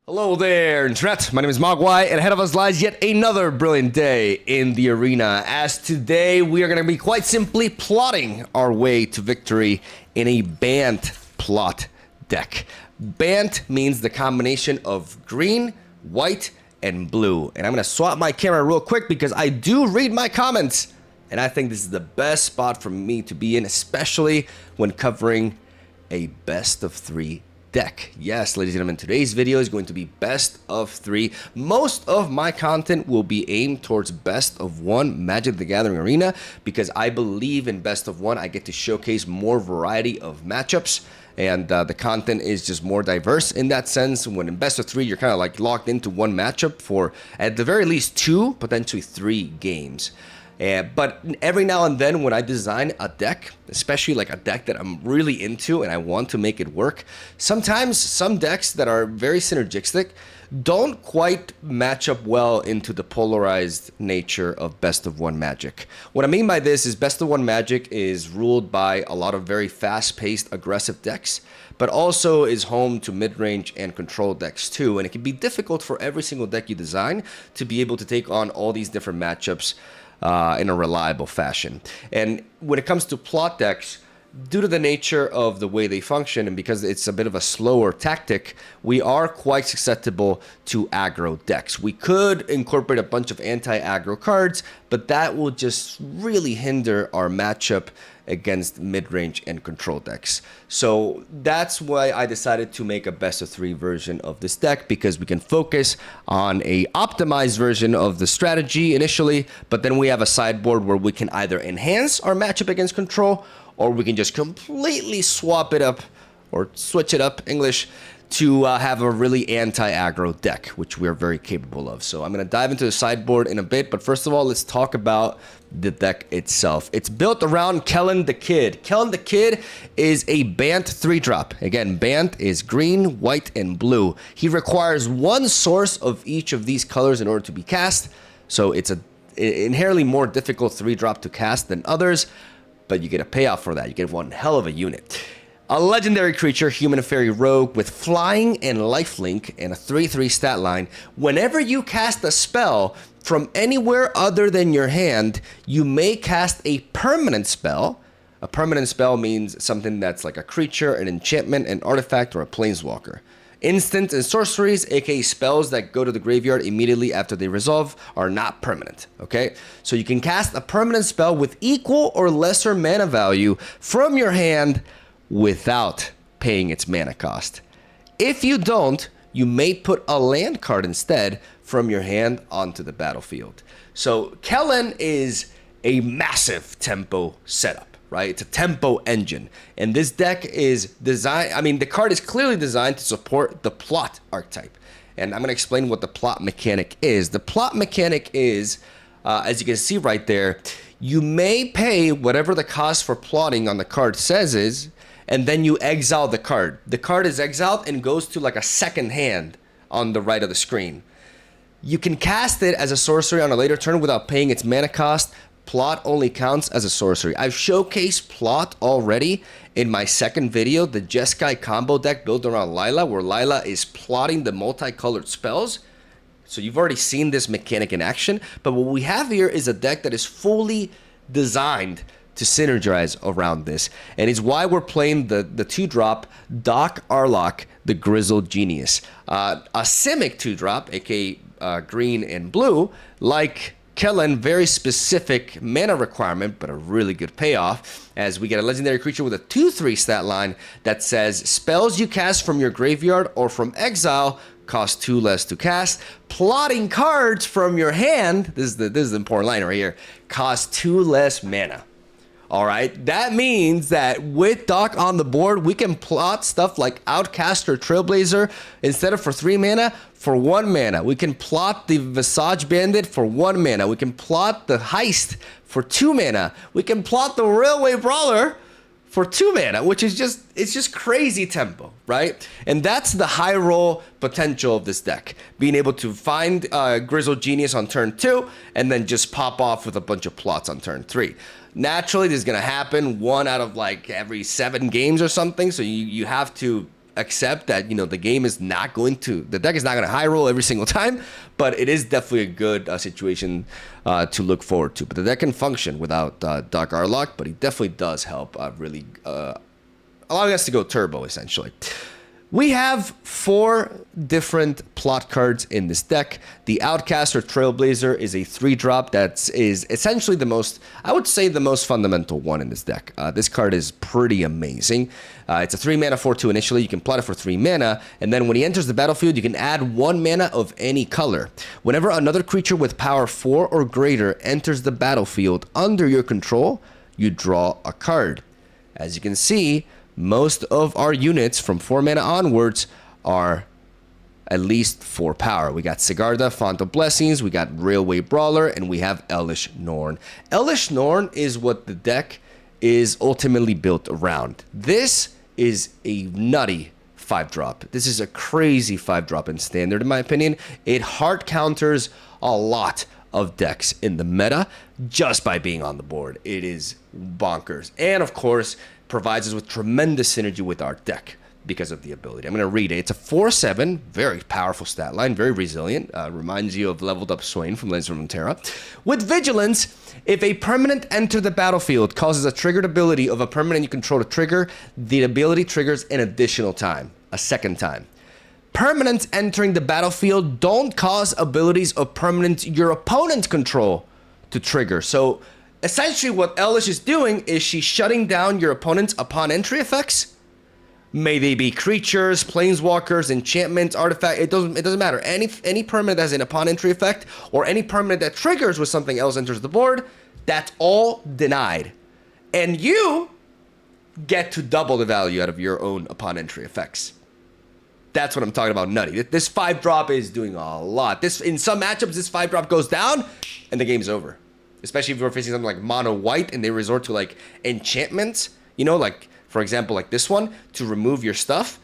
Hello there, Internet. My name is Mogwai, and ahead of us lies yet another brilliant day in the arena. As today, we are going to be quite simply plotting our way to victory in a Bant plot deck. Bant means the combination of green, white, and blue. And I'm going to swap my camera real quick because I do read my comments. And I think this is the best spot for me to be in, especially when covering a best of 3 deck. Yes, ladies and gentlemen, today's video is going to be best of 3. Most of my content will be aimed towards best of 1 Magic the Gathering arena because I believe in best of 1 I get to showcase more variety of matchups, and the content is just more diverse in that sense. When in best of 3 you're kind of like locked into one matchup for at the very least 2, potentially 3 games. But every now and then when I design a deck, especially like a deck that I'm really into and I want to make it work, sometimes some decks that are very synergistic don't quite match up well into the polarized nature of best of 1 Magic. What I mean by this is best of 1 Magic is ruled by a lot of very fast-paced, aggressive decks, but also is home to mid-range and control decks too. And it can be difficult for every single deck you design to be able to take on all these different matchups in a reliable fashion. And when it comes to plot decks, due to the nature of the way they function and because it's a bit of a slower tactic, we are quite susceptible to aggro decks. We could incorporate a bunch of anti-aggro cards, but that will just really hinder our matchup against mid-range and control decks. So that's why I decided to make a best of 3 version of this deck, because we can focus on a optimized version of the strategy initially, but then we have a sideboard where we can either enhance our matchup against control, or we can just completely swap it up or switch it up, English, to have a really anti-aggro deck, which we are very capable of. So I'm going to dive into the sideboard in a bit, but first of all, let's talk about the deck itself. It's built around KELLAN the Kid. KELLAN the Kid is a Bant 3-drop. Again, Bant is green, white, and blue. He requires 1 source of each of these colors in order to be cast, so it's an inherently more difficult 3-drop to cast than others, but you get a payoff for that. You get one hell of a unit. A legendary creature, human fairy rogue with flying and lifelink and a 3/3 stat line. Whenever you cast a spell from anywhere other than your hand, you may cast a permanent spell. A permanent spell means something that's like a creature, an enchantment, an artifact, or a planeswalker. Instants and sorceries, aka spells that go to the graveyard immediately after they resolve, are not permanent, okay? So you can cast a permanent spell with equal or lesser mana value from your hand without paying its mana cost. If you don't, you may put a land card instead from your hand onto the battlefield. So KELLAN is a massive tempo setup, right? It's a tempo engine. And this deck is designed, I mean, the card is clearly designed to support the plot archetype. And I'm going to explain what the plot mechanic is. The plot mechanic is, as you can see right there, you may pay whatever the cost for plotting on the card says is, and then you exile the card. The card is exiled and goes to like a second hand on the right of the screen. You can cast it as a sorcery on a later turn without paying its mana cost. Plot only counts as a sorcery. I've showcased plot already in my second video, the Jeskai combo deck built around Lila, where Lila is plotting the multicolored spells. So you've already seen this mechanic in action, but what we have here is a deck that is fully designed to synergize around this, and it's why we're playing the 2-drop Doc Arlock, the Grizzled Genius. A Simic 2-drop, aka green and blue, like KELLAN, very specific mana requirement, but a really good payoff, as we get a legendary creature with a 2/3 stat line that says spells you cast from your graveyard or from exile cost 2 less to cast. Plotting cards from your hand, this is the important line right here, cost 2 less mana. All right, that means that with Doc on the board, we can plot stuff like Outcaster Trailblazer instead of for 3 mana, for 1 mana. We can plot the Visage Bandit for 1 mana. We can plot the Heist for 2 mana. We can plot the Railway Brawler for 2 mana, which is it's just crazy tempo, right? And that's the high roll potential of this deck. Being able to find Grizzled Genius on turn 2 and then just pop off with a bunch of plots on turn 3. Naturally, this is going to happen 1 out of like every 7 games or something, so you have to accept that, you know, the deck is not going to high roll every single time, but it is definitely a good situation to look forward to. But the deck can function without Dark Arlok, but it definitely does help really allowing us to go turbo, essentially. We have 4 different plot cards in this deck. The Outcast or Trailblazer is a 3-drop that is essentially the most, I would say, the most fundamental one in this deck. This card is pretty amazing. It's a 3 mana 4/2 initially. You can plot it for 3 mana, and then when he enters the battlefield, you can add 1 mana of any color. Whenever another creature with power 4 or greater enters the battlefield under your control, you draw a card. As you can see, most of our units from 4 mana onwards are at least 4 power. We got Sigarda, Font of Blessings, we got Railway Brawler, and we have Elesh Norn. Elesh Norn is what the deck is ultimately built around. This is a nutty 5-drop. This is a crazy 5-drop in Standard, in my opinion. It hard counters a lot of decks in the meta just by being on the board. It is bonkers. And of course, provides us with tremendous synergy with our deck because of the ability. I'm going to read it. It's a 4/7, very powerful stat line, very resilient. Reminds you of Leveled Up Swain from Legends of Runeterra. With Vigilance, if a permanent enter the battlefield causes a triggered ability of a permanent you control to trigger, the ability triggers an additional time, a second time. Permanents entering the battlefield don't cause abilities of permanents your opponent control to trigger. So essentially what Elesh is doing is she's shutting down your opponent's upon entry effects. May they be creatures, planeswalkers, enchantments, artifact, it doesn't matter. Any permanent that has an upon entry effect or any permanent that triggers when something else enters the board, that's all denied. And you get to double the value out of your own upon entry effects. That's what I'm talking about, nutty. This 5-drop is doing a lot. In some matchups, this 5-drop goes down and the game's over. Especially if you're facing something like mono white and they resort to like enchantments, you know, like for example, like this one to remove your stuff.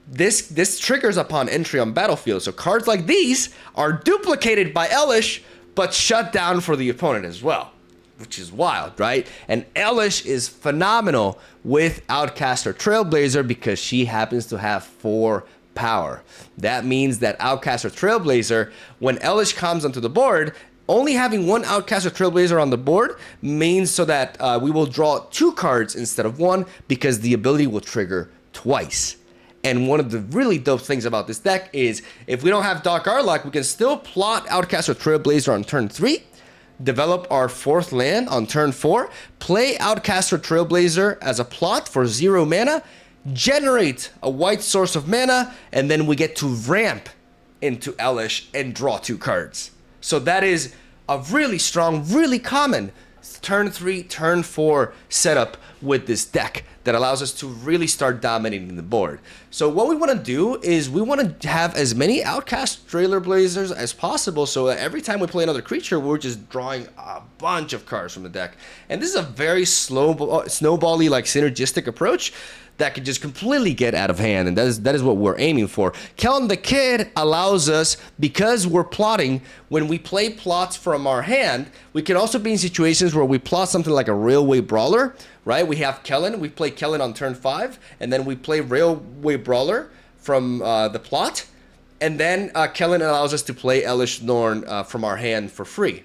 This triggers upon entry on battlefield. So cards like these are duplicated by Elesh, but shut down for the opponent as well, which is wild, right? And Elesh is phenomenal with Outcast or Trailblazer because she happens to have 4 power. That means that Outcast or Trailblazer, when Elesh comes onto the board, only having 1 Outcast or Trailblazer on the board means so that we will draw 2 cards instead of 1 because the ability will trigger twice. And one of the really dope things about this deck is if we don't have Dark Arlok, we can still plot Outcast or Trailblazer on turn 3, develop our 4th land on turn 4, play Outcast or Trailblazer as a plot for 0 mana, generate a white source of mana, and then we get to ramp into Elesh and draw 2 cards. So that is a really strong, really common turn 3, turn 4 setup with this deck that allows us to really start dominating the board. So what we want to do is we want to have as many Outcast Trailblazers as possible so that every time we play another creature, we're just drawing a bunch of cards from the deck. And this is a very snowbally like synergistic approach that could just completely get out of hand, and that is what we're aiming for. Kellan the Kid allows us, because we're plotting, when we play plots from our hand, we can also be in situations where we plot something like a Railway Brawler, right? We have Kellan, we play Kellan on turn 5, and then we play Railway Brawler from the plot, and then Kellan allows us to play Elesh Norn from our hand for free.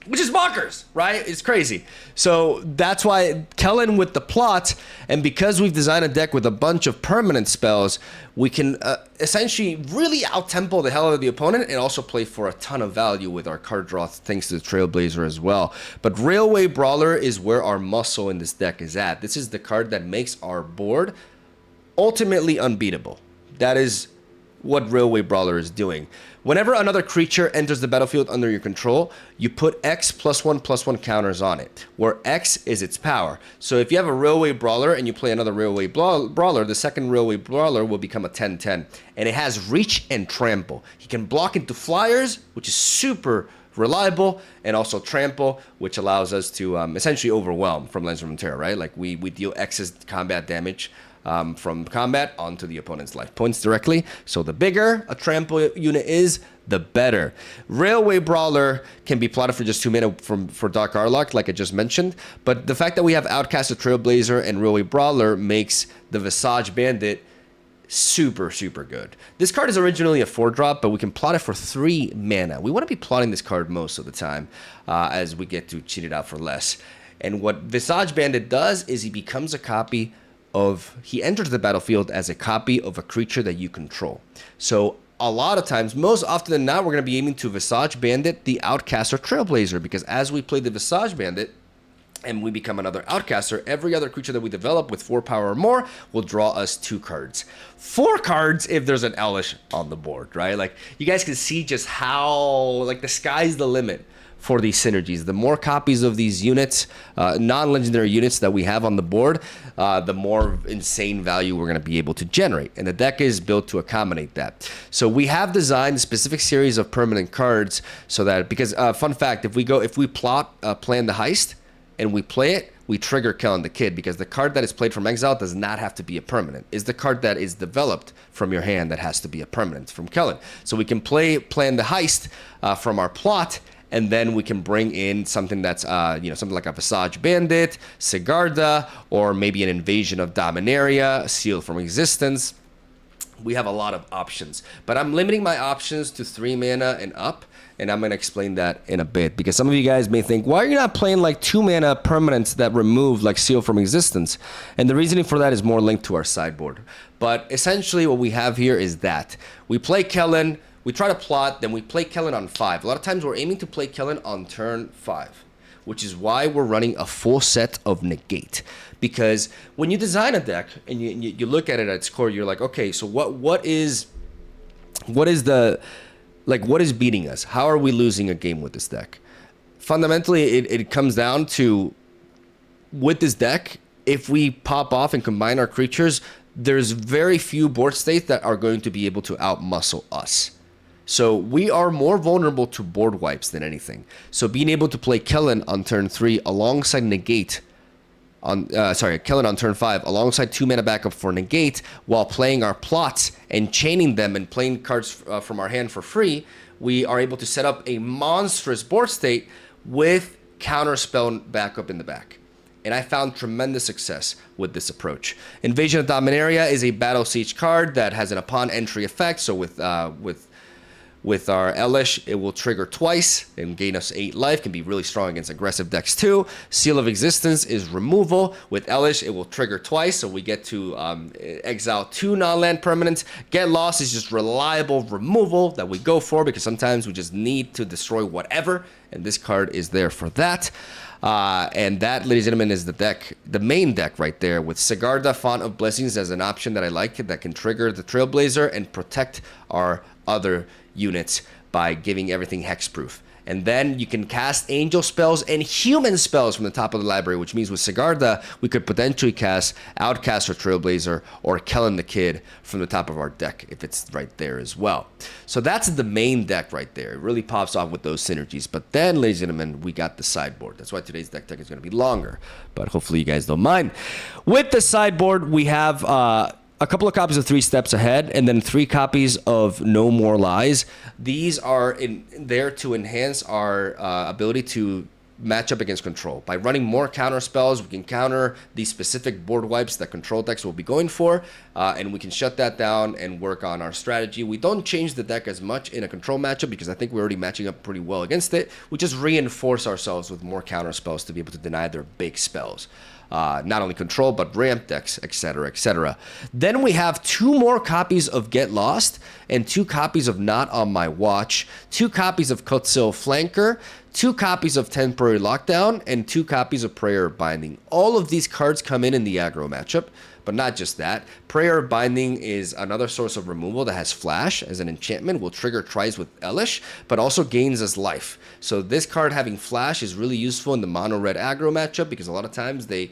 Which is bonkers, right? It's crazy. So that's why Kellan with the plot, and because we've designed a deck with a bunch of permanent spells, we can essentially really out-tempo the hell out of the opponent and also play for a ton of value with our card draw thanks to the Trailblazer as well. But Railway Brawler is where our muscle in this deck is at. This is the card that makes our board ultimately unbeatable. That is what Railway Brawler is doing. Whenever another creature enters the battlefield under your control, you put X +1/+1 counters on it, where X is its power. So if you have a Railway Brawler and you play another Railway Brawler, the second Railway Brawler will become a 10/10. And it has Reach and Trample. He can block into flyers, which is super reliable, and also Trample, which allows us to essentially overwhelm from Legends of Runeterra, right? Like we deal X's combat damage from combat onto the opponent's life points directly. So the bigger a trample unit is, the better. Railway Brawler can be plotted for just 2 mana for Dark Arlok, like I just mentioned. But the fact that we have Outcast, Trailblazer, and Railway Brawler makes the Visage Bandit super, super good. This card is originally a 4-drop, but we can plot it for 3 mana. We want to be plotting this card most of the time as we get to cheat it out for less. And what Visage Bandit does is he becomes a copy of, he enters the battlefield as a copy of a creature that you control. So a lot of times, most often than not, we're going to be aiming to Visage Bandit, the Outcast or Trailblazer, because as we play the Visage Bandit and we become another Outcaster, every other creature that we develop with 4 power or more will draw us 2 cards. 4 cards if there's an Elish on the board, right? Like, you guys can see just how, like, the sky's the limit for these synergies. The more copies of these units, non-legendary units that we have on the board, the more insane value we're going to be able to generate. And the deck is built to accommodate that. So we have designed a specific series of permanent cards so that, because fun fact, if we plot Plan the Heist and we play it, we trigger Kellan the Kid, because the card that is played from exile does not have to be a permanent. It's the card that is developed from your hand that has to be a permanent from Kellan. So we can play Plan the Heist from our plot, and then we can bring in something that's, something like a Visage Bandit, Sigarda, or maybe an Invasion of Dominaria, Seal from Existence. We have a lot of options, but I'm limiting my options to 3 mana and up, and I'm going to explain that in a bit, because some of you guys may think, why are you not playing like 2 mana permanents that remove like Seal from Existence? And the reasoning for that is more linked to our sideboard. But essentially what we have here is that we play Kellan, we try to plot, then we play Kellan on 5. A lot of times we're aiming to play Kellan on turn 5, which is why we're running a full set of negate. Because when you design a deck and you look at it at its core, you're like, okay, so what is beating us? How are we losing a game with this deck? Fundamentally, it comes down to, with this deck, if we pop off and combine our creatures, there's very few board states that are going to be able to outmuscle us. So we are more vulnerable to board wipes than anything. So being able to play Kellan on turn 3 alongside negate Kellan on turn 5 alongside 2 mana backup for negate, while playing our plots and chaining them and playing cards from our hand for free, we are able to set up a monstrous board state with counterspell backup in the back. And I found tremendous success with this approach. Invasion of Dominaria is a battle siege card that has an upon entry effect. So with our Elish, it will trigger twice and gain us 8 life. Can be really strong against aggressive decks too. Seal of Existence is removal. With Elish, it will trigger twice, so we get to exile 2 non-land permanents. Get Lost is just reliable removal that we go for, because sometimes we just need to destroy whatever, and this card is there for that. And that, ladies and gentlemen, is the deck, the main deck right there, with Sigarda, Font of Blessings as an option that I like, that can trigger the Trailblazer and protect our other units by giving everything hexproof. And then you can cast angel spells and human spells from the top of the library, which means with Sigarda, we could potentially cast Outcast or Trailblazer or Kellan the Kid from the top of our deck if it's right there as well. So that's the main deck right there. It really pops off with those synergies. But then, ladies and gentlemen, we got the sideboard. That's why today's deck is going to be longer, but hopefully you guys don't mind. With the sideboard, we have a couple of copies of 3 Steps Ahead, and then 3 copies of No More Lies. These are there to enhance our ability to match up against control. By running more counter spells, we can counter these specific board wipes that control decks will be going for, and we can shut that down and work on our strategy. We don't change the deck as much in a control matchup, because I think we're already matching up pretty well against it. We just reinforce ourselves with more counter spells to be able to deny their big spells. Not only control, but ramp decks, etc., etc. Then we have 2 more copies of Get Lost and 2 copies of Not On My Watch, 2 copies of Kotsil Flanker, 2 copies of Temporary Lockdown, and 2 copies of Prayer Binding. All of these cards come in the aggro matchup. But not just that. Prayer Binding is another source of removal that has Flash as an enchantment, will trigger tries with Elish, but also gains us life. So this card having Flash is really useful in the mono-red aggro matchup, because a lot of times they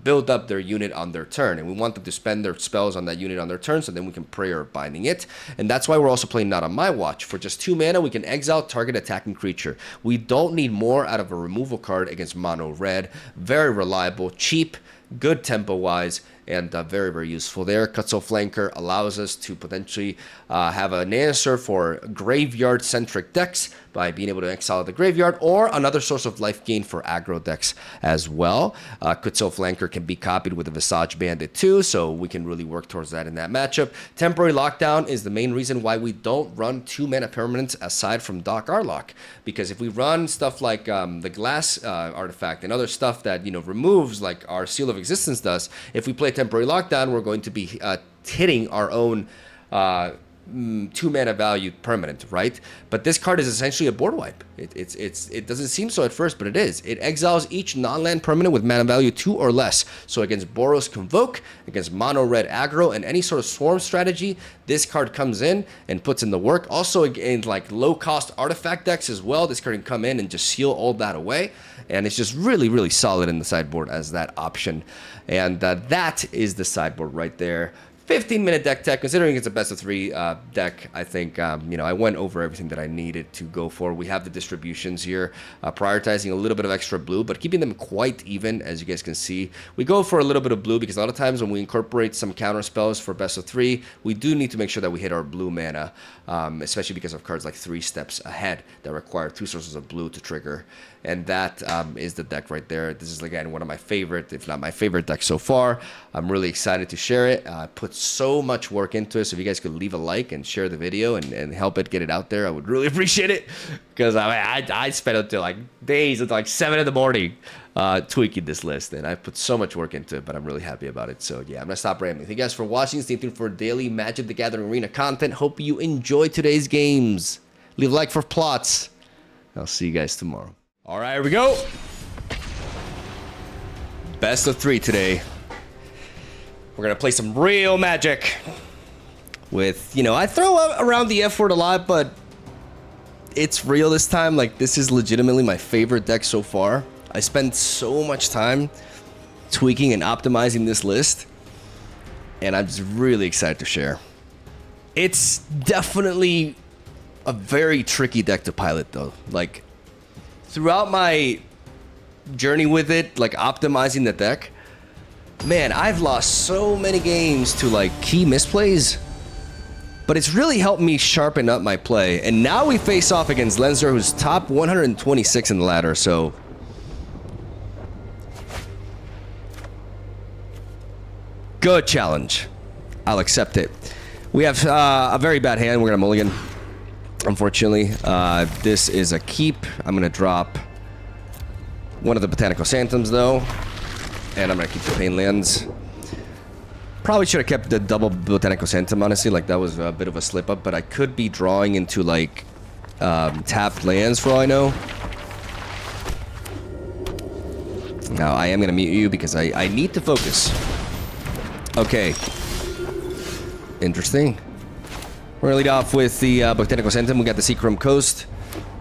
build up their unit on their turn, and we want them to spend their spells on that unit on their turn, so then we can Prayer Binding it. And that's why we're also playing Not On My Watch. For just 2 mana, we can exile target attacking creature. We don't need more out of a removal card against mono-red. Very reliable, cheap, good tempo-wise, and very, very useful there. Kutso Flanker allows us to potentially have an answer for graveyard-centric decks by being able to exile the graveyard, or another source of life gain for aggro decks as well. Kutso Flanker can be copied with a Visage Bandit too, so we can really work towards that in that matchup. Temporary Lockdown is the main reason why we don't run 2-mana permanents aside from Doc Arlock, because if we run stuff like the Glass artifact and other stuff that, you know, removes, like our Seal of Existence does, if we play Temporary Lockdown, we're going to be hitting our own 2-mana value permanent, right? But this card is essentially a board wipe. It doesn't seem so at first, but it is. It exiles each non-land permanent with mana value 2 or less. So against Boros Convoke, against mono red aggro, and any sort of swarm strategy, this card comes in and puts in the work. Also in like low-cost artifact decks as well, this card can come in and just seal all that away. And it's just really, really solid in the sideboard as that option. And that is the sideboard right there. 15-minute deck tech, considering it's a best of 3 deck. I think, you know, I went over everything that I needed to go for. We have the distributions here, prioritizing a little bit of extra blue, but keeping them quite even, as you guys can see. We go for a little bit of blue because a lot of times when we incorporate some counter spells for best of 3, we do need to make sure that we hit our blue mana, especially because of cards like 3 Steps Ahead that require 2 sources of blue to trigger. And that is the deck right there. This is, again, one of my favorite, if not my favorite deck so far. I'm really excited to share it. I put so much work into it, so if you guys could leave a like and share the video and help it get it out there, I would really appreciate it. Because I spent until like days, until like 7 in the morning tweaking this list, and I put so much work into it, but I'm really happy about it. So yeah, I'm gonna stop rambling. Thank you guys for watching. Stay tuned for daily Magic the Gathering Arena content. Hope you enjoyed today's games. Leave a like for plots. I'll see you guys tomorrow. All right, here we go. Best of 3 today. We're gonna play some real Magic with, you know, I throw around the F word a lot, but it's real this time. Like, this is legitimately my favorite deck so far. I spent so much time tweaking and optimizing this list, and I'm just really excited to share. It's definitely a very tricky deck to pilot, though. Like, throughout my journey with it, like optimizing the deck, man, I've lost so many games to like key misplays, but it's really helped me sharpen up my play. And now we face off against Lenzer, who's top 126 in the ladder, so good challenge. I'll accept it. We have a very bad hand. We're gonna mulligan. Unfortunately, this is a keep. I'm gonna drop one of the Botanical Phantoms though, and I'm gonna keep the Pain Lands. Probably should have kept the double Botanical Phantom, honestly. Like, that was a bit of a slip up, but I could be drawing into like tapped lands for all I know. Now I am gonna mute you because I need to focus. Okay. Interesting. We're gonna lead off with the Botanical Phantom. We got the Seacrum Coast.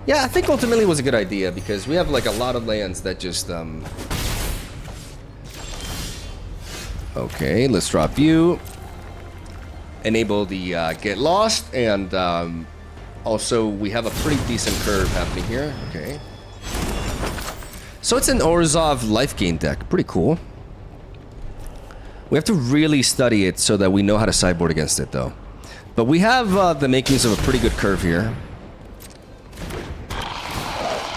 Yeah, I think ultimately it was a good idea because we have like a lot of lands that just okay, let's drop you. Enable the Get Lost, and also we have a pretty decent curve happening here. Okay. So it's an ORZHOV life gain deck. Pretty cool. We have to really study it so that we know how to sideboard against it, though. But we have the makings of a pretty good curve here.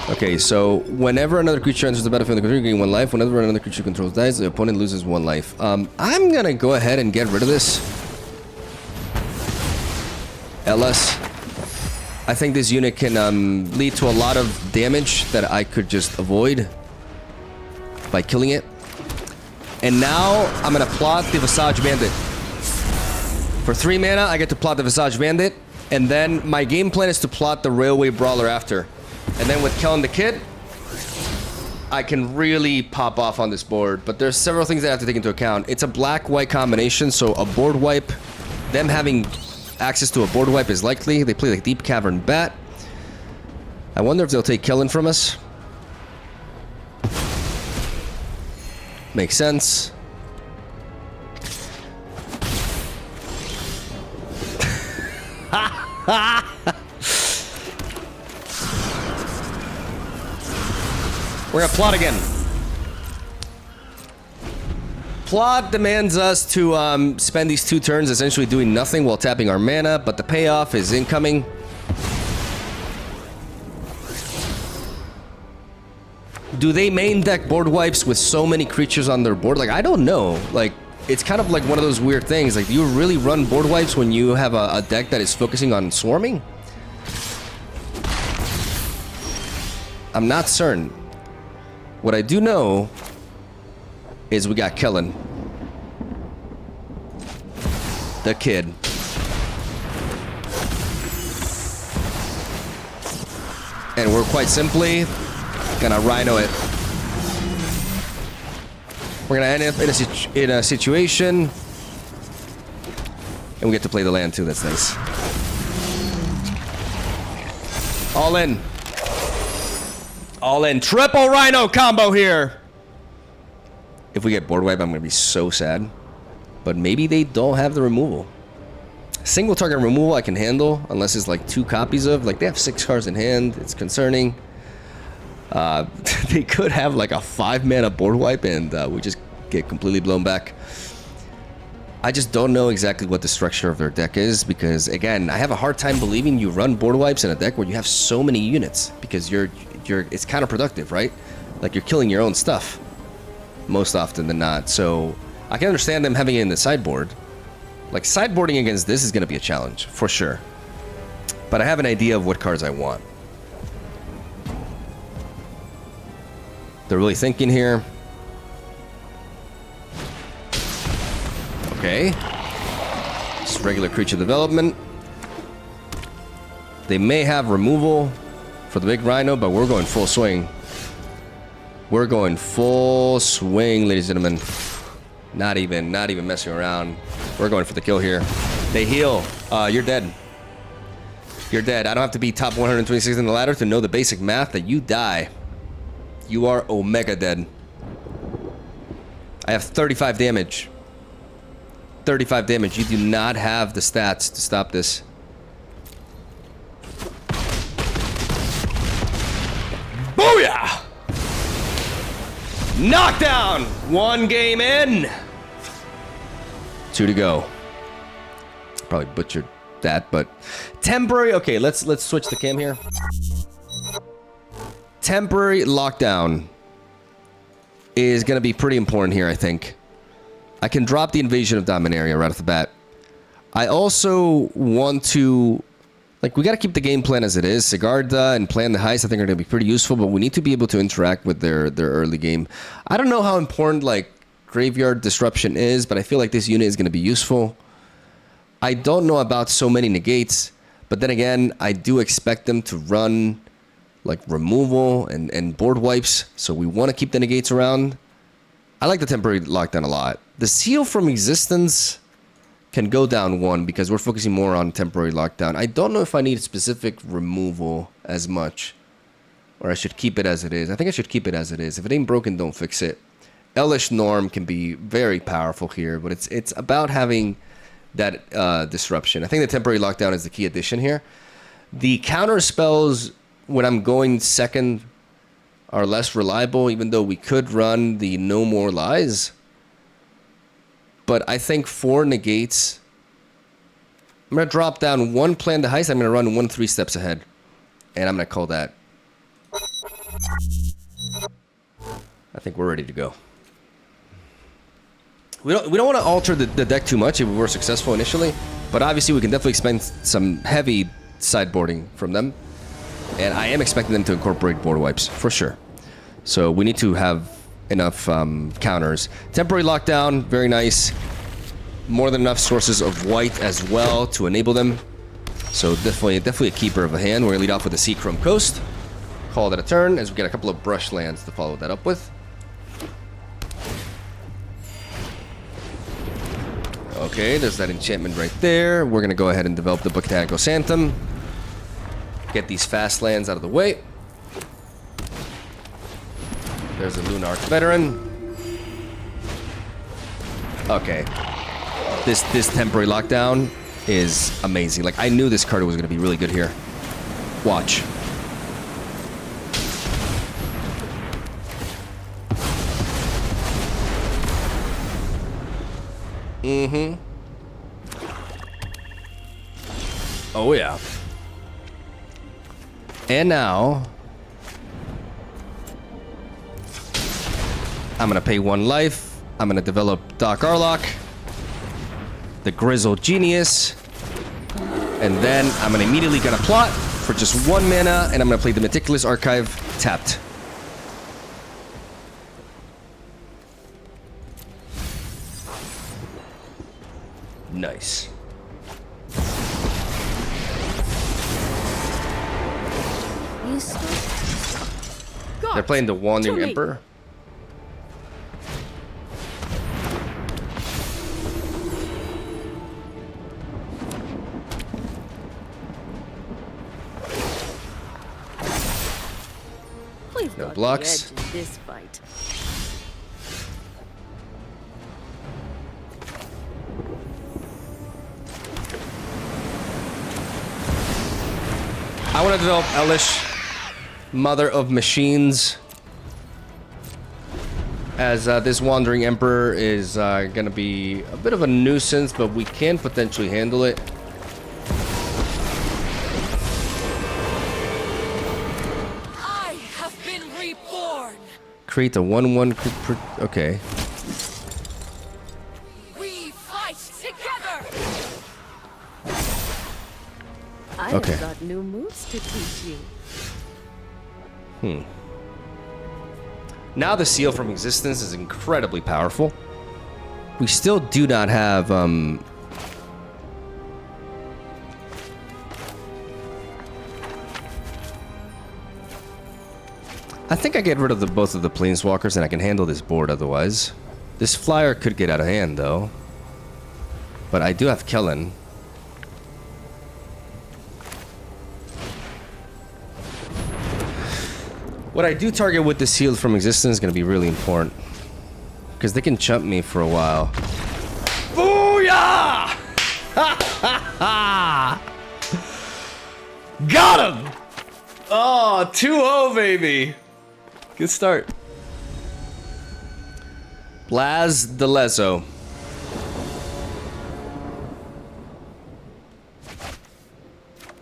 Okay, so whenever another creature enters the battlefield, the creature gains 1 life. Whenever another creature controls dies, the opponent loses 1 life. I'm gonna go ahead and get rid of this. LS. I think this unit can lead to a lot of damage that I could just avoid by killing it. And now I'm gonna plot the Visage Bandit. For 3 mana, I get to plot the Visage Bandit, and then my game plan is to plot the Railway Brawler after. And then with Kellan the Kid, I can really pop off on this board. But there's several things that I have to take into account. It's a black-white combination, so a board wipe, them having access to a board wipe is likely. They play like Deep Cavern Bat. I wonder if they'll take Kellan from us. Makes sense. We're gonna plot again. plot demands us to spend these 2 turns essentially doing nothing while tapping our mana, but the payoff is incoming. Do they main deck board wipes with so many creatures on their board? Like, I don't know. Like, it's kind of like one of those weird things. Like, do you really run board wipes when you have a deck that is focusing on swarming? I'm not certain. What I do know is we got KELLAN. The kid. And we're quite simply gonna Rhino it. We're gonna end up in a situation, and we get to play the land too. That's nice. All in. All in. Triple Rhino combo here. If we get board wipe, I'm gonna be so sad. But maybe they don't have the removal. Single target removal I can handle, unless it's like 2 copies of. Like, they have 6 cards in hand. It's concerning. They could have like a 5-mana board wipe, and we just get completely blown back. I just don't know exactly what the structure of their deck is, because again, I have a hard time believing you run board wipes in a deck where you have so many units, because it's counterproductive, right? Like, you're killing your own stuff most often than not. So I can understand them having it in the sideboard. Like, sideboarding against this is going to be a challenge for sure, but I have an idea of what cards I want. They're really thinking here. Okay. Just regular creature development. They may have removal for the big Rhino, but we're going full swing. We're going full swing, ladies and gentlemen. Not even messing around. We're going for the kill here. They heal. You're dead. You're dead. I don't have to be top 126 in the ladder to know the basic math that you die. You are Omega dead. I have 35 damage. 35 damage. You do not have the stats to stop this. Booyah! Knockdown! 1 game in. 2 to go. Probably butchered that, but temporary. Okay, let's switch the cam here. Temporary lockdown is going to be pretty important here, I think. I can drop the Invasion of Dominaria right off the bat. I also want to... Like, we got to keep the game plan as it is. Sigarda and Plan the Heist, I think, are going to be pretty useful, but we need to be able to interact with their early game. I don't know how important, like, Graveyard Disruption is, but I feel like this unit is going to be useful. I don't know about so many negates, but then again, I do expect them to run... like removal and board wipes, so we want to keep the negates around. I like the temporary lockdown a lot. The Seal from Existence can go down 1 because we're focusing more on temporary lockdown. I don't know if I need specific removal as much, or I should keep it as it is. I think I should keep it as it is. If it ain't broken, don't fix it. Elvish Norm can be very powerful here, but it's about having that disruption. I think the temporary lockdown is the key addition here. The counter spells, when I'm going second, are less reliable, even though we could run the No More Lies. But I think 4 negates. I'm going to drop down 1 Plan to Heist. I'm going to run 1 3 steps ahead. And I'm going to call that. I think we're ready to go. We don't want to alter the deck too much if we were successful initially. But obviously we can definitely expect some heavy sideboarding from them. And I am expecting them to incorporate board wipes, for sure. So we need to have enough counters. Temporary lockdown, very nice. More than enough sources of white as well to enable them. So definitely a keeper of a hand. We're going to lead off with the Seachrome Coast. Call that a turn, as we get a couple of brush lands to follow that up with. Okay, there's that enchantment right there. We're going to go ahead and develop the Botanical Sanctum. Get these fast lands out of the way. There's a Lunarch Veteran. Okay. This temporary lockdown is amazing. Like, I knew this card was going to be really good here. Watch. Mm-hmm. Oh, yeah. And now... I'm gonna pay 1 life. I'm gonna develop Doc Arlock. The Grizzled Genius. And then I'm gonna immediately gonna plot for just 1 mana, and I'm gonna play the Meticulous Archive tapped. Nice. They're playing the Wandering Emperor. No blocks. This fight. I want to develop Elish, Mother of Machines, as this Wandering Emperor is going to be a bit of a nuisance, but we can potentially handle it. I have been reborn. Create a 1/1. Okay. We fight together. Okay. I've got new moves to teach you. Now the Seal from Existence is incredibly powerful. We still do not have I think I get rid of both of the Planeswalkers and I can handle this board otherwise. This flyer could get out of hand though. But I do have KELLAN. What I do target with the Seal from Existence is going to be really important. Because they can chump me for a while. Booyah! Ha ha ha! Got him! Oh, 2-0, baby. Good start. Blaz the Lezo.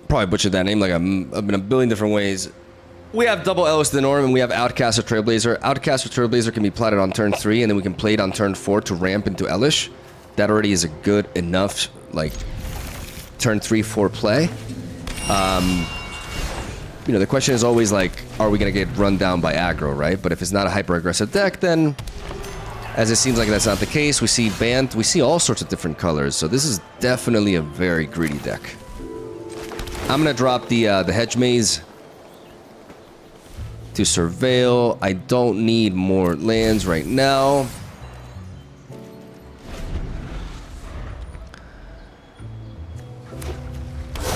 Probably butchered that name like I've been a billion different ways. We have double Ellis the Norm and we have Outcast or Trailblazer. Outcast or Trailblazer can be platted on turn 3 and then we can play it on turn 4 to ramp into Elish. That already is a good enough, like, turn 3-4 play. You know, the question is always like, are we going to get run down by aggro, right? But if it's not a hyper-aggressive deck, then, as it seems like that's not the case, we see Bant, we see all sorts of different colors. So this is definitely a very greedy deck. I'm going to drop the Hedge Maze to Surveil. I don't need more lands right now.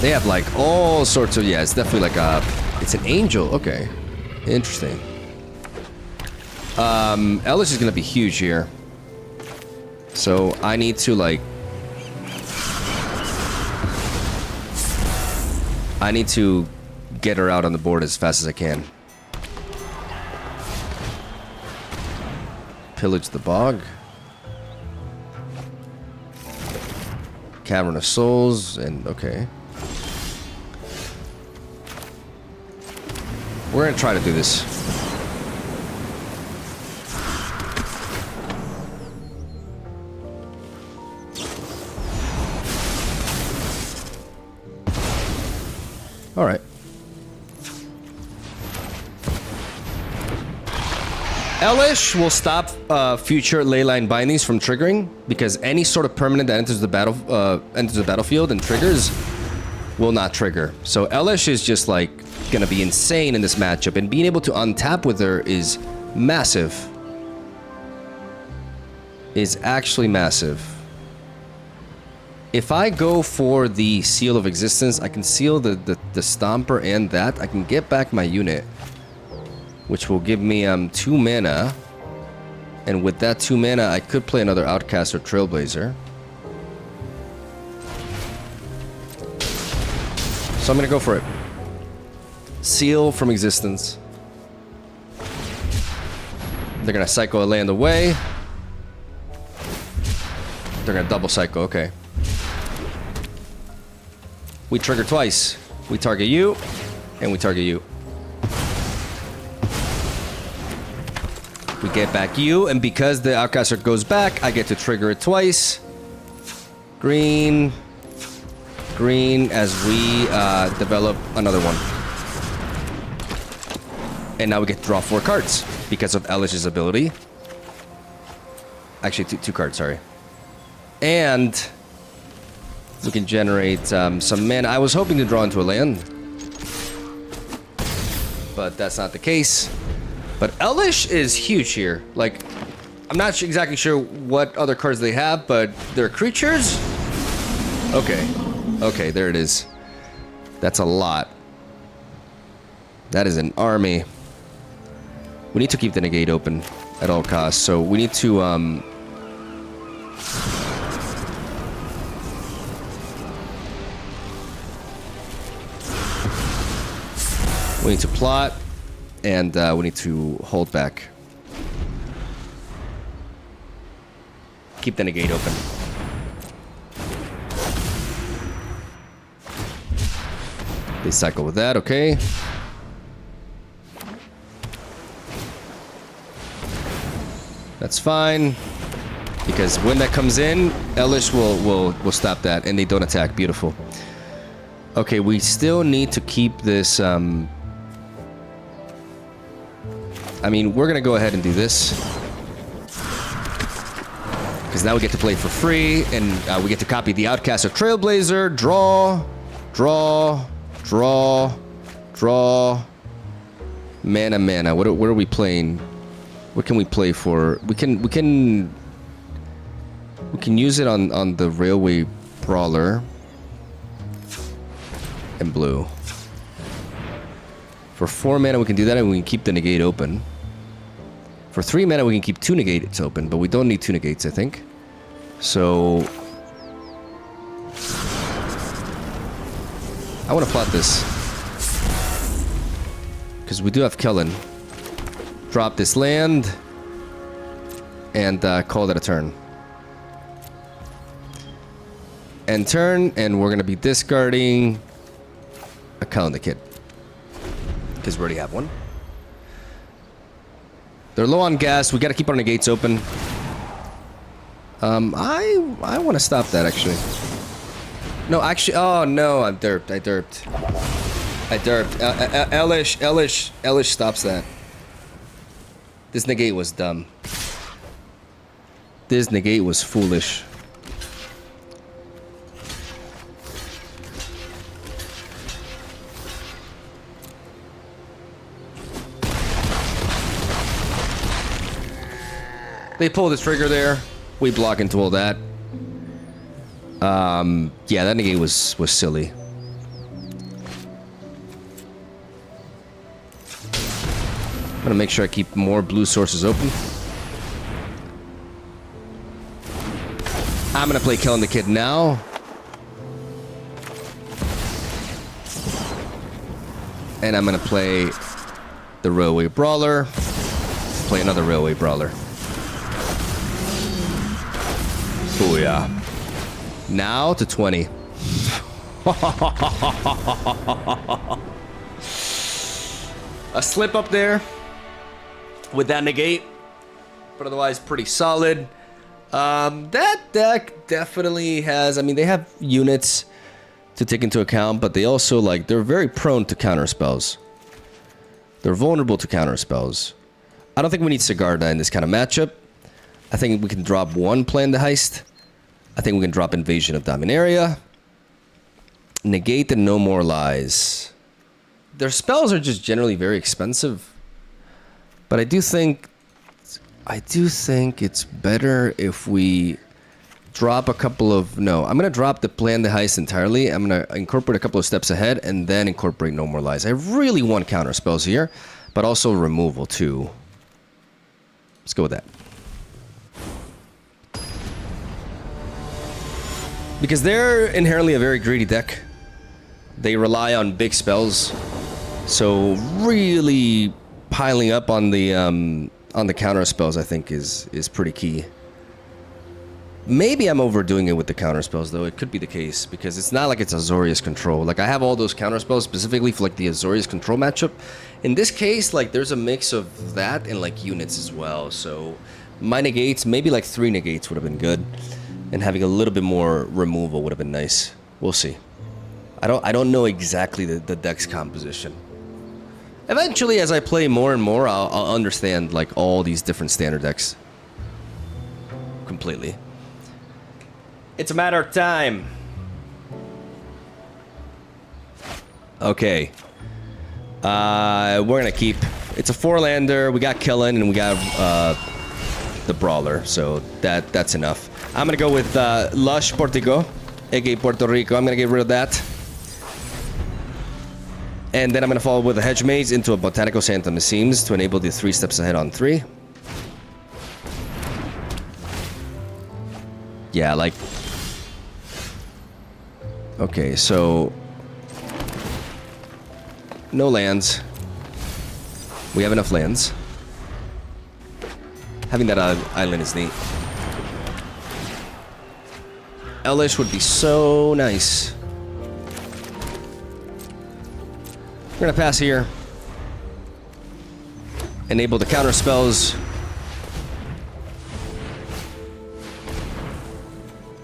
They have like all sorts of, yeah, it's definitely like a, it's an angel. Okay, interesting. Elish is gonna be huge here, so I need to like, I need to get her out on the board as fast as I can. Pillage the Bog. Cavern of Souls, and okay. We're gonna try to do this. All right. Elish will stop future leyline bindings from triggering because any sort of permanent that enters the battlefield and triggers will not trigger. So Elish is just like gonna be insane in this matchup, and being able to untap with her is massive. Is actually massive. If I go for the Seal of Existence, I can seal the Stomper and that. I can get back my unit, which will give me 2 mana. And with that 2 mana, I could play another Outcast or Trailblazer. So I'm gonna go for it. Seal from Existence. They're gonna cycle a land away. They're gonna double cycle, okay. We trigger twice. We target you, and we target you. We get back you, and because the Outcaster goes back, I get to trigger it twice. Green. Green as we develop another one. And now we get to draw 4 cards because of Elish's ability. Actually, two cards, sorry. And we can generate some mana. I was hoping to draw into a land, but that's not the case. But Elish is huge here. Like, I'm not exactly sure what other cards they have, but they're creatures? Okay. Okay, there it is. That's a lot. That is an army. We need to keep the negate open at all costs, so we need to, we need to plot, and we need to hold back. Keep the negate open. They cycle with that, okay. That's fine. Because when that comes in, Elish will stop that, and they don't attack. Beautiful. Okay, we still need to keep this, I mean, we're gonna go ahead and do this. Because now we get to play for free, and we get to copy the Outcast of Trailblazer. Draw, draw, draw, draw. Mana. What are we playing? What can we play for? We can use it on the Railway Brawler. And blue. For 4 mana we can do that, and we can keep the negate open. For 3 mana we can keep 2 negates open, but we don't need 2 negates, I think. So I want to plot this. Because we do have KELLAN. Drop this land. And call that a turn. End turn, and we're going to be discarding a KELLAN the Kid. Because we already have one. They're low on gas. We got to keep our negates open. I want to stop that, actually. No, actually... Oh, no. I derped. Elish stops that. This negate was dumb. This negate was foolish. They pull the trigger there. We block into all that. Yeah, that negate was silly. I'm gonna make sure I keep more blue sources open. I'm gonna play KELLAN the Kid now. And I'm gonna play the Railway Brawler. Play another Railway Brawler. Oh yeah. Now to 20. A slip up there with that negate, but otherwise pretty solid. That deck definitely has, I mean, they have units to take into account, but they also, like, they're very prone to counter spells. They're vulnerable to counter spells. I don't think we need Sigarda in this kind of matchup. I think we can drop 1 Plan the Heist. I think we can drop Invasion of Dominaria. Negate the No More Lies. Their spells are just generally very expensive. But I do think it's better if we drop a couple of... No, I'm going to drop the Plan the Heist entirely. I'm going to incorporate a couple of steps ahead and then incorporate No More Lies. I really want counter spells here, but also removal too. Let's go with that. Because they're inherently a very greedy deck. They rely on big spells. So really piling up on the counter spells, I think, is pretty key. Maybe I'm overdoing it with the counter spells, though. It could be the case, because it's not like it's Azorius control. Like, I have all those counter spells specifically for, like, the Azorius control matchup. In this case, like, there's a mix of that and, like, units as well. So, my negates, maybe, like, 3 negates would have been good. And having a little bit more removal would have been nice. We'll see. I don't know exactly the deck's composition. Eventually, as I play more and more, I'll understand, like, all these different standard decks. Completely. It's a matter of time. Okay. We're gonna keep... It's a 4-lander. We got KELLAN and we got the Brawler. So that's enough. I'm gonna go with Lush Portico, aka Puerto Rico. I'm gonna get rid of that. And then I'm gonna follow with a Hedge Maze into a Botanical Sanctum, it seems, to enable the 3 steps ahead on 3. Yeah, like... Okay, so... No lands. We have enough lands. Having that island is neat. Elish would be so nice. We're gonna pass here. Enable the counter spells.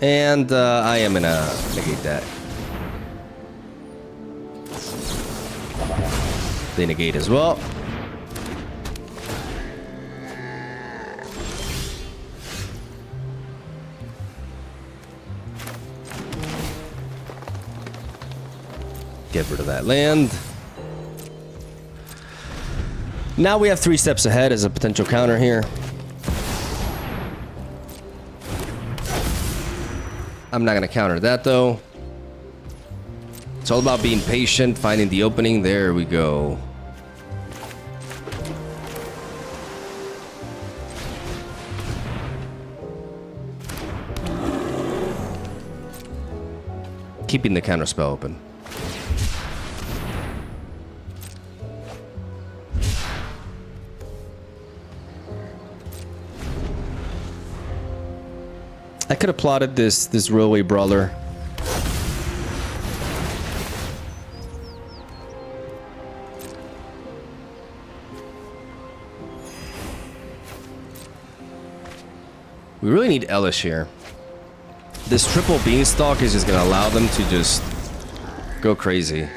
And I am gonna negate that. They negate as well. Get rid of that land. Now we have 3 steps ahead as a potential counter here. I'm not gonna counter that though. It's all about being patient, finding the opening. There we go. Keeping the counter spell open. I could have plotted this Railway Brawler. We really need Elish here. This triple Beanstalk is just gonna allow them to just go crazy.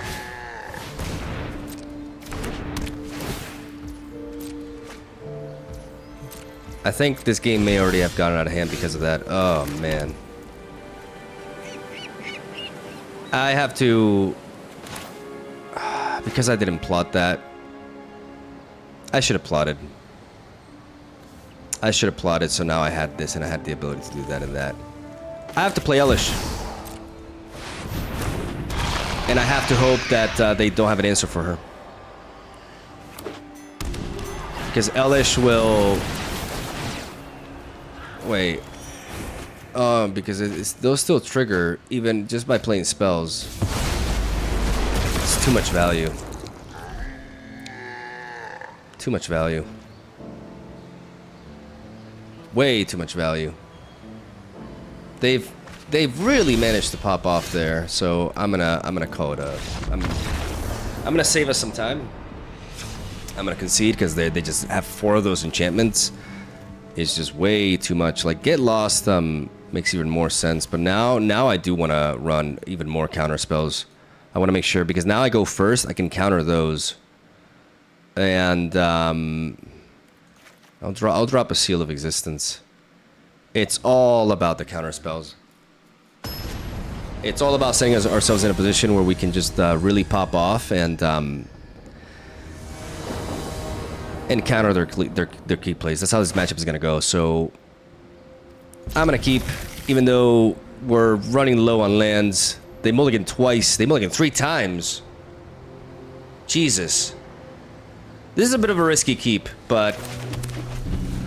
I think this game may already have gotten out of hand because of that. Oh, man. I have to... Because I didn't plot that. I should have plotted. I should have plotted, so now I had this, and I had the ability to do that and that. I have to play Elish. And I have to hope that they don't have an answer for her. Because Elish will... Wait. Because they'll still trigger even just by playing spells. It's too much value. Too much value. Way too much value. They've really managed to pop off there, so I'm gonna call it a... I'm gonna save us some time. I'm gonna concede because they just have 4 of those enchantments. It's just way too much. Like, Get Lost makes even more sense, but now I do want to run even more counter spells. I want to make sure, because now I go first, I can counter those. And I'll drop a Seal of Existence. It's all about the counter spells. It's all about setting ourselves in a position where we can just really pop off and counter their key plays. That's how this matchup is going to go. So I'm going to keep, even though we're running low on lands. They mulligan twice. They mulligan 3 times. Jesus. This is a bit of a risky keep, but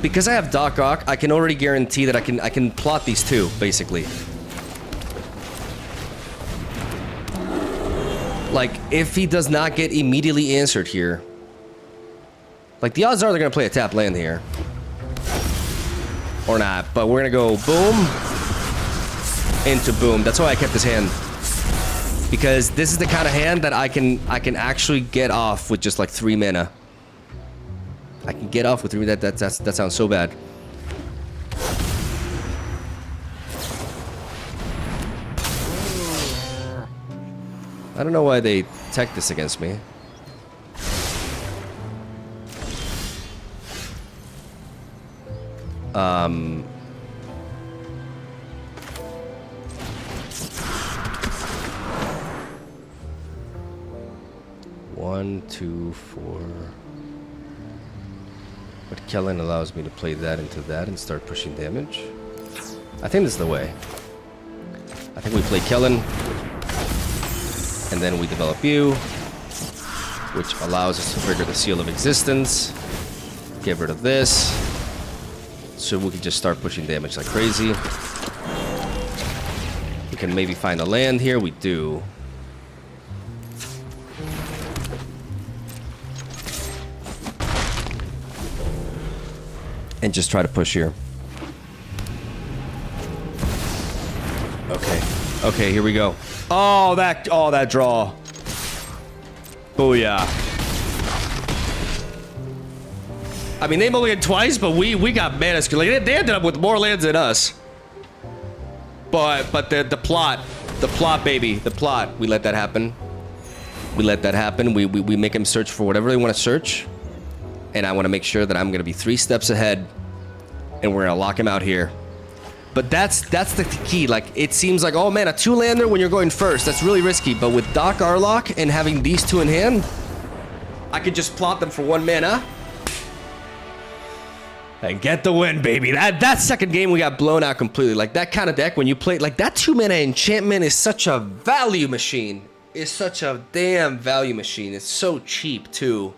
because I have Doc Ock, I can already guarantee that I can plot these 2, basically. Like, if he does not get immediately answered here, like, the odds are they're going to play a tap land here. Or not, but we're going to go boom. into boom. That's why I kept this hand. Because this is the kind of hand that I can actually get off with just like 3 mana. I can get off with 3 mana. That sounds so bad. I don't know why they tech this against me. One, two, four. But KELLAN allows me to play that into that and start pushing damage. I think this is the way. I think we play KELLAN, and then we develop you, which allows us to trigger the Seal of Existence. Get rid of this, so we can just start pushing damage like crazy. We can maybe find a land here. We do. And just try to push here. Okay. Okay, here we go. Oh, that draw. Booyah. I mean, they mulliganed twice, but we got mana skill. Like, they ended up with more lands than us. But the plot, baby, the plot. We let that happen. We let that happen. We make them search for whatever they want to search. And I want to make sure that I'm going to be 3 steps ahead, and we're going to lock him out here. But that's the key. Like, it seems like, oh man, a 2-lander when you're going first, that's really risky. But with Doc Arlock and having these 2 in hand, I could just plot them for 1 mana and get the win, baby. That second game we got blown out completely. Like, that kind of deck, when you play, like, that 2-mana enchantment is such a value machine. It's such a damn value machine. It's so cheap too.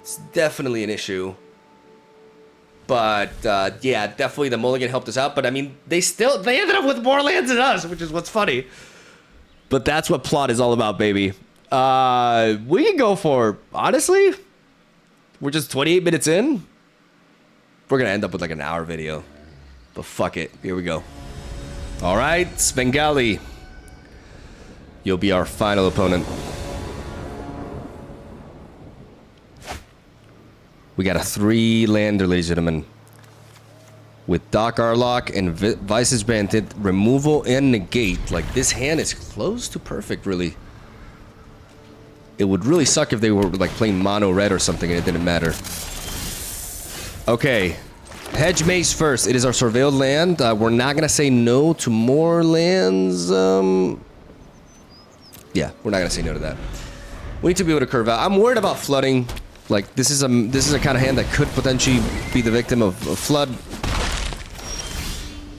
It's definitely an issue. But, yeah, definitely the mulligan helped us out. But, I mean, they ended up with more lands than us, which is what's funny. But that's what plot is all about, baby. We can go for, honestly, we're just 28 minutes in. We're going to end up with like an hour video. But fuck it. Here we go. All right, Svengali. You'll be our final opponent. We got a 3-lander, ladies and gentlemen. With Doc Arlock and Vice's Granted, removal and negate. Like, this hand is close to perfect, really. It would really suck if they were like playing mono red or something and it didn't matter. Okay. Hedge Maze first. It is our surveilled land. We're not going to say no to more lands. Yeah, we're not going to say no to that. We need to be able to curve out. I'm worried about flooding. Like, this is a kind of hand that could potentially be the victim of flood.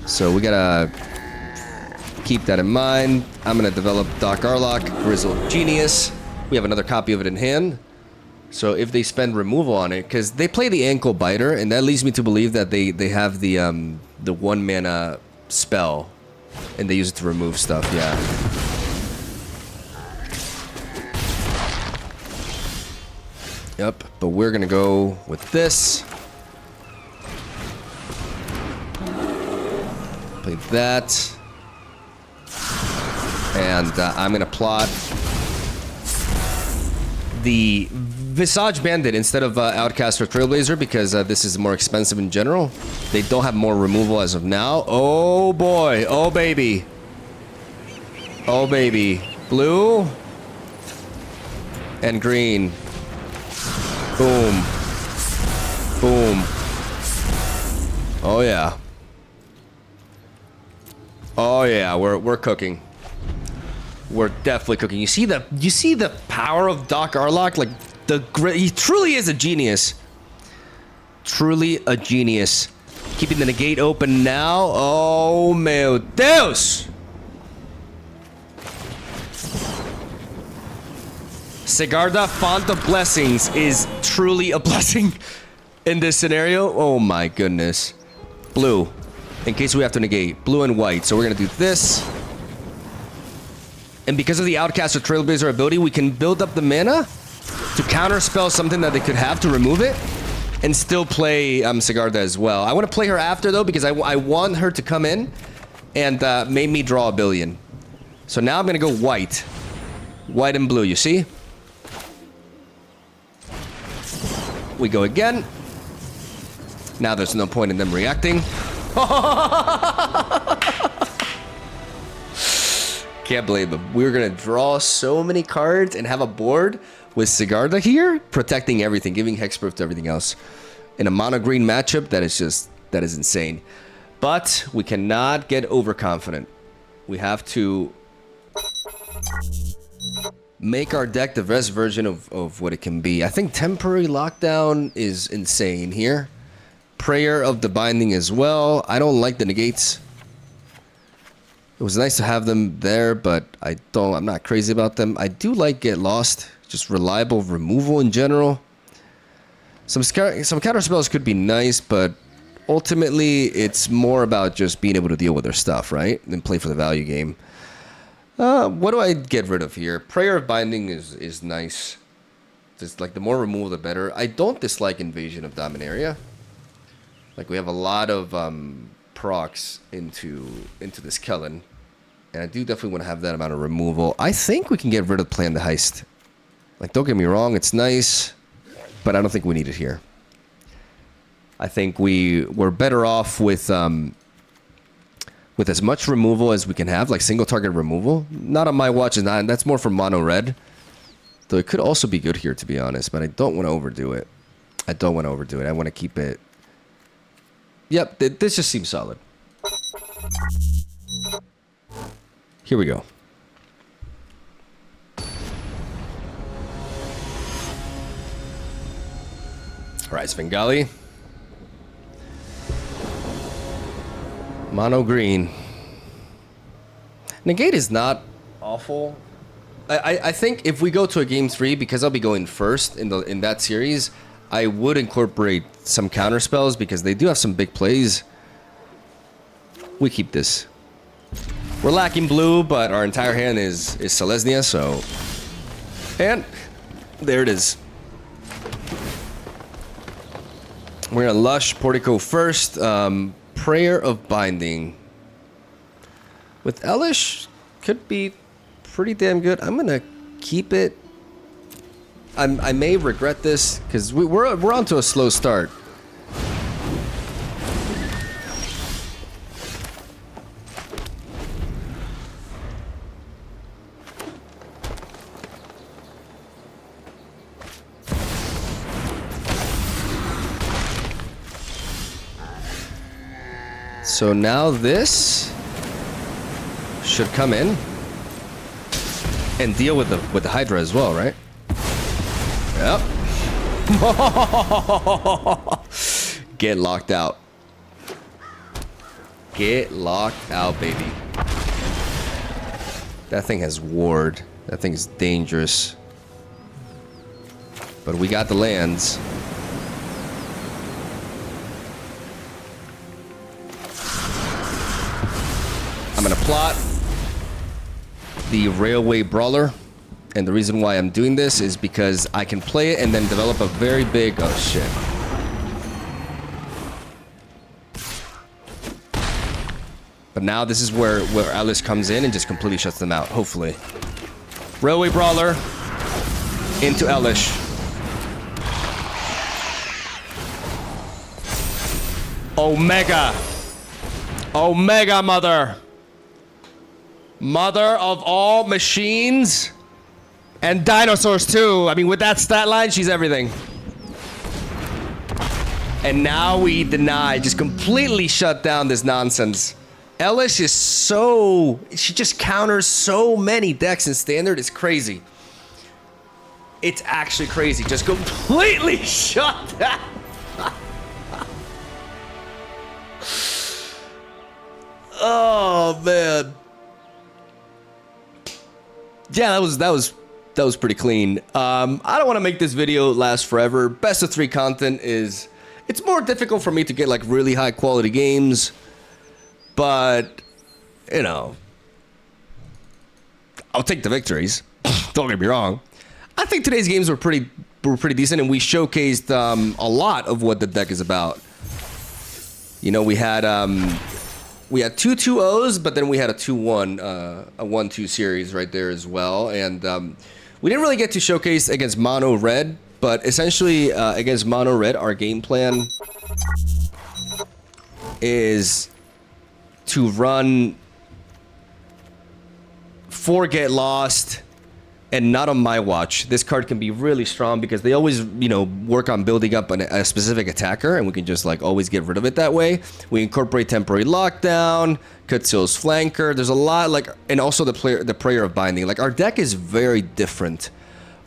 So we gotta keep that in mind. I'm gonna develop Doc Arlock, Grizzled Genius. We have another copy of it in hand. So if they spend removal on it, because they play the Ankle Biter, and that leads me to believe that they have the 1-mana spell, and they use it to remove stuff. Yeah. Yep, but we're gonna go with this. Play that. And I'm gonna plot the Visage Bandit instead of Outcast or Trailblazer because this is more expensive in general. They don't have more removal as of now. Oh boy, oh baby. Oh baby. Blue and green. Boom. Boom. Oh yeah. Oh yeah, we're cooking. We're definitely cooking. You see the power of Doc Arlock? Like he truly is a genius. Truly a genius. Keeping the negate open now. Oh meu Deus! Sigarda, Font of Blessings is truly a blessing in this scenario. Oh my goodness. Blue. In case we have to negate. Blue and white. So we're going to do this. And because of the Outcast or Trailblazer ability, we can build up the mana to counterspell something that they could have to remove it. And still play Sigarda as well. I want to play her after, though, because I want her to come in and made me draw a billion. So now I'm gonna go white. White and blue, you see? We go again. Now there's no point in them reacting. Can't blame them. We're gonna draw so many cards and have a board with Sigarda here, protecting everything, giving hexproof to everything else. In a mono-green matchup, that is insane. But we cannot get overconfident. We have to make our deck the best version of what it can be. I think temporary lockdown is insane here. Prayer of the Binding as well. I don't like the negates. It was nice to have them there, but I'm not crazy about them. I do like Get Lost, just reliable removal in general. Some counter spells could be nice, but ultimately it's more about just being able to deal with their stuff, right? Than play for the value game. What do I get rid of here? Prayer of Binding is nice. Just like the more removal, the better. I don't dislike Invasion of Dominaria. Like we have a lot of procs into this KELLAN, and I do definitely want to have that amount of removal. I think we can get rid of Plan the Heist. Like, don't get me wrong, it's nice, but I don't think we need it here. I think we're better off with as much removal as we can have, like single target removal. Not on my watch, and that's more for mono red. Though it could also be good here, to be honest, but I don't want to overdo it. I want to keep it. Yep, this just seems solid. Here we go. Alright, Svengali. Mono green. Negate is not awful. I think if we go to a game 3, because I'll be going first in that series, I would incorporate some counter spells because they do have some big plays. We keep this. We're lacking blue, but our entire hand is Selesnya, so... And there it is. We're gonna Lush Portico first. Prayer of Binding. With Elish, could be pretty damn good. I'm gonna keep it. I may regret this because we're onto a slow start. So now this should come in and deal with the Hydra as well, right? Yep. Get locked out. Get locked out, baby. That thing has ward. That thing is dangerous. But we got the lands. I'm gonna plot the Railway Brawler, and the reason why I'm doing this is because I can play it and then develop a very big... Oh, shit. But now this is where Alice comes in and just completely shuts them out, hopefully. Railway Brawler into Elish. Omega. Omega, mother. Mother of all machines and dinosaurs too. I mean, with that stat line, she's everything. And now we deny, just completely shut down this nonsense. Elish is so... She just counters so many decks in Standard. It's crazy. It's actually crazy. Just completely shut down. Oh, man. Yeah, that was pretty clean. I don't want to make this video last forever. Best of 3 content is... It's more difficult for me to get, like, really high quality games. But, you know... I'll take the victories. Don't get me wrong. I think today's games were pretty decent, and we showcased a lot of what the deck is about. You know, we had we had 2 2-0s, but then we had a 2-1, a 1-2 series right there as well. And we didn't really get to showcase against Mono Red, but essentially against Mono Red, our game plan is to run 4 Get Lost, and not on my watch. This card can be really strong because they always, you know, work on building up a specific attacker, and we can just like always get rid of it that way. We incorporate temporary lockdown, Kutsil's flanker. There's a lot like, and also the prayer of binding. Like our deck is very different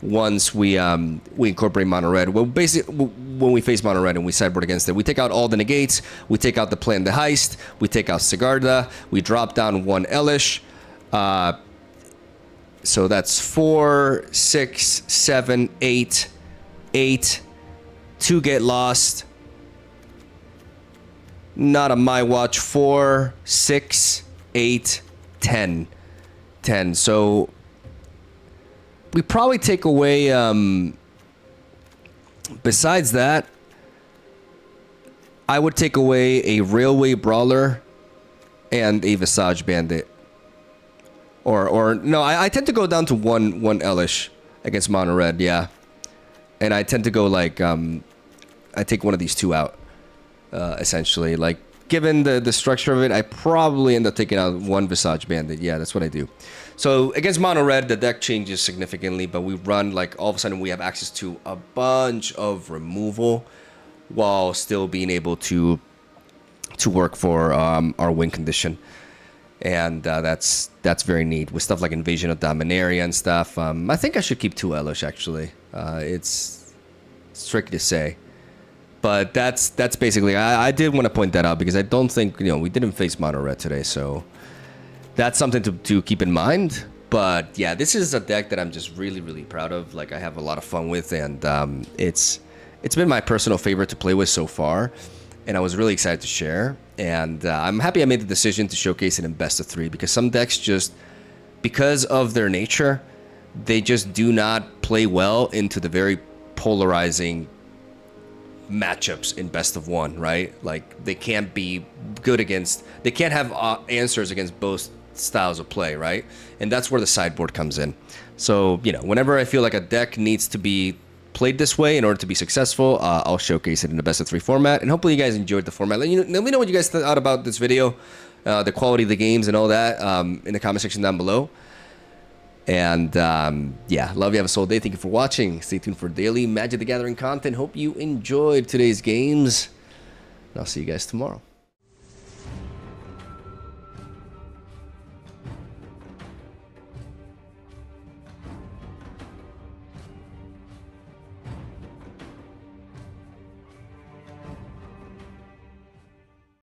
once we incorporate Mono Red. Well, basically when we face Mono Red and we sideboard against it, we take out all the negates. We take out the Plan the Heist. We take out Sigarda. We drop down 1 Elish. So that's 4, 6, 7, 8, 8, 2 Get Lost. Not on my watch. 4, 6, 8, 10. 10. So we probably take away, besides that, I would take away a Railway Brawler and a Visage Bandit. Or no, I tend to go down to one Elish against Mono Red, yeah. And I tend to go like, I take one of these 2 out, essentially. Like, given the structure of it, I probably end up taking out 1 Visage Bandit. Yeah, that's what I do. So against Mono Red, the deck changes significantly, but we run like all of a sudden we have access to a bunch of removal while still being able to work for our win condition. And that's very neat with stuff like Invasion of Dominaria and stuff. I think I should keep 2 Elish actually. It's tricky to say, but that's basically. I did want to point that out because I don't think we didn't face Mono Red today, so that's something to keep in mind. But yeah, this is a deck that I'm just really proud of. Like I have a lot of fun with, and it's been my personal favorite to play with so far. And I was really excited to share. And I'm happy I made the decision to showcase it in best of 3 because some decks just, because of their nature, they just do not play well into the very polarizing matchups in best of 1, right? Like they can't be good against, they can't have answers against both styles of play, right? And that's where the sideboard comes in. So, whenever I feel like a deck needs to be played this way in order to be successful, I'll showcase it in the best of 3 format, and hopefully you guys enjoyed the format. Let me know what you guys thought about this video, the quality of the games and all that in the comment section down below. And yeah, love you, have a soul day. Thank you for watching. Stay tuned for daily Magic the Gathering content. Hope you enjoyed today's games, and I'll see you guys tomorrow.